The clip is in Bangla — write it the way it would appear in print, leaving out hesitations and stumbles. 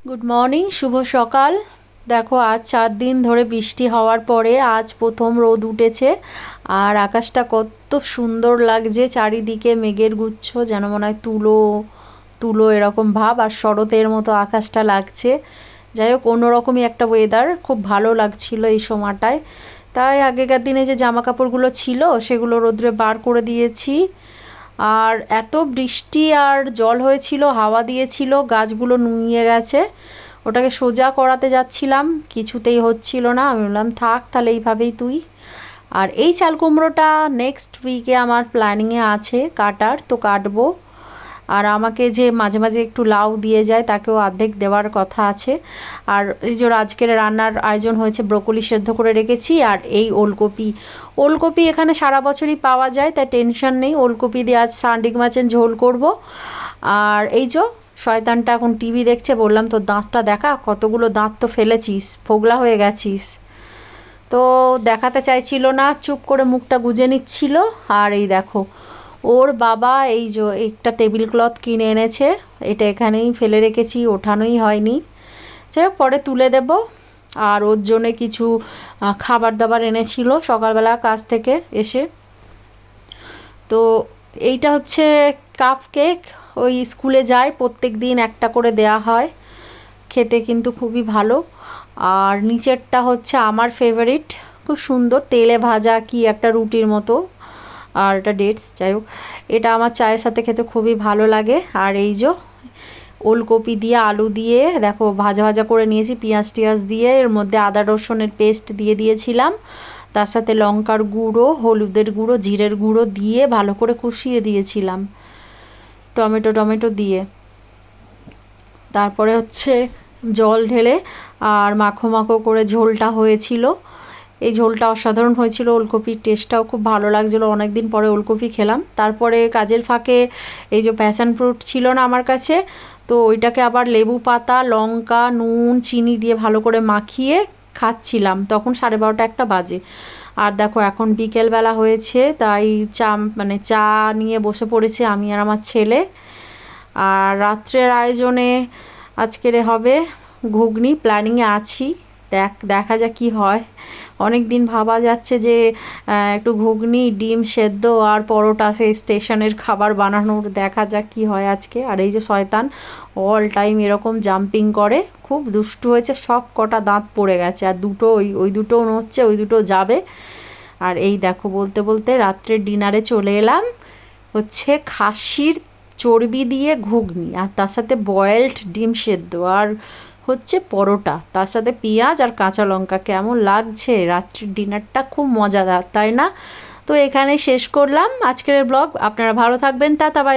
গুড মর্নিং, শুভ সকাল। দেখো আজ 4 দিন ধরে বৃষ্টি হওয়ার পরে আজ প্রথম রোদ উঠেছে। আর আকাশটা কত সুন্দর লাগছে, চারিদিকে মেঘের গুচ্ছ, যেন মনে হয় তুলো তুলো এরকম ভাব, আর শরতের মতো আকাশটা লাগছে। যাই হোক, অন্যরকমই একটা ওয়েদার, খুব ভালো লাগছিল এই সময়টায়। তাই আগেকার দিনে যে জামা কাপড়গুলো ছিল সেগুলো রোদ্রে বার করে দিয়েছি। আর এত বৃষ্টি আর জল হয়েছিল, হাওয়া দিয়েছিল, গাছগুলো নুয়ে গেছে। ওটাকে সোজা করাতে যাচ্ছিলাম, কিছুতেই হচ্ছিল না। আমি বললাম থাক তাহলে এইভাবেই তুই। আর এই চাল কুমড়োটা নেক্সট উইকে আমার প্ল্যানিংয়ে আছে কাটার, তো কাটবো। আর আমাকে যে মাঝে মাঝে একটু লাউ দিয়ে যায় তাকেও অর্ধেক দেওয়ার কথা আছে। আর এই যে আজকের রান্নার আয়োজন হয়েছে, ব্রোকলি সেদ্ধ করে রেখেছি আর এই ওলকপি। ওলকপি এখানে সারা বছরই পাওয়া যায়, তাই টেনশন নেই। ওলকপি দিয়ে আজ সান্ডিক মাছের ঝোল করব। আর এই যে শয়তানটা এখন টিভি দেখছে, বললাম তোর দাঁতটা দেখা, কতগুলো দাঁত তো ফেলেছিস, ফোগলা হয়ে গেছিস। তো দেখাতে চাইছিল না, চুপ করে মুখটা গুজে নিচ্ছিল। আর এই দেখো ওর বাবা এই যে একটা টেবিল ক্লথ কিনে এনেছে, এটা এখানেই ফেলে রেখেছি, ওঠানোই হয়নি। যাই হোক, পরে তুলে দেব। আর ওর জন্যে কিছু খাবার দাবার এনেছিল সকালবেলা কাজ থেকে এসে। তো এইটা হচ্ছে কাপ কেক, ওই স্কুলে যায় প্রত্যেক দিন একটা করে দেয়া হয়, খেতে কিন্তু খুবই ভালো। আর নিচেরটা হচ্ছে আমার ফেভারিট, খুব সুন্দর তেলে ভাজা কি একটা রুটির মতো। আর এটা ডেটস, যাই হোক এটা আমার চায়ের সাথে খেতে খুবই ভালো লাগে। আর এই যে ওলকপি দিয়ে আলু দিয়ে দেখো ভাজা ভাজা করে নিয়েছি, পেঁয়াজ টিয়াজ দিয়ে, এর মধ্যে আদা রসুনের পেস্ট দিয়ে দিয়েছিলাম, তার সাথে লঙ্কার গুঁড়ো, হলুদের গুঁড়ো, জিরের গুঁড়ো দিয়ে ভালো করে কষিয়ে দিয়েছিলাম টমেটো দিয়ে। তারপরে হচ্ছে জল ঢেলে আর মাখো মাখো করে ঝোলটা হয়েছিল। এই ঝোলটা অসাধারণ হয়েছিল, ওলকপির টেস্টটাও খুব ভালো লাগছিলো, অনেক দিন পরে ওলকপি খেলাম। তারপরে কাজের ফাঁকে এই যে প্যাশন ফ্রুট ছিল না আমার কাছে, তো ওইটাকে আবার লেবু পাতা, লঙ্কা, নুন, চিনি দিয়ে ভালো করে মাখিয়ে খাচ্ছিলাম, তখন 12:30 একটা বাজে। আর দেখো এখন বিকেলবেলা হয়েছে, তাই চা নিয়ে বসে পড়েছি আমি আর আমার ছেলে। আর রাত্রের আয়োজনে আজকের হবে ঘুগনি, প্ল্যানিংয়ে আছি, দেখা যাক কী হয়। অনেক দিন ভাবা যাচ্ছে যে একটু ঘুগনি, ডিম সেদ্ধ আর পরোটা, সেই স্টেশনের খাবার বানানোর, দেখা যাক কী হয় আজকে। আর এই যে শয়তান অল টাইম এরকম জাম্পিং করে, খুব দুষ্টু হয়েছে, সব কটা দাঁত পড়ে গেছে। আর দুটো ওই দুটো নড়ছে, ওই দুটো যাবে। আর এই দেখো বলতে বলতে রাত্রের ডিনারে চলে এলাম, হচ্ছে খাসির চর্বি দিয়ে ঘুগনি, আর তার সাথে বয়েলড ডিম সেদ্ধ, আর হচ্ছে পরোটা, তার সাথে পেঁয়াজ আর কাঁচা লঙ্কা। কেমন লাগছে রাত্রির ডিনারটা, খুব মজাদার তাই না? তো এখানে শেষ করলাম আজকের ব্লগ। আপনারা ভালো থাকবেন, টাটা বাই।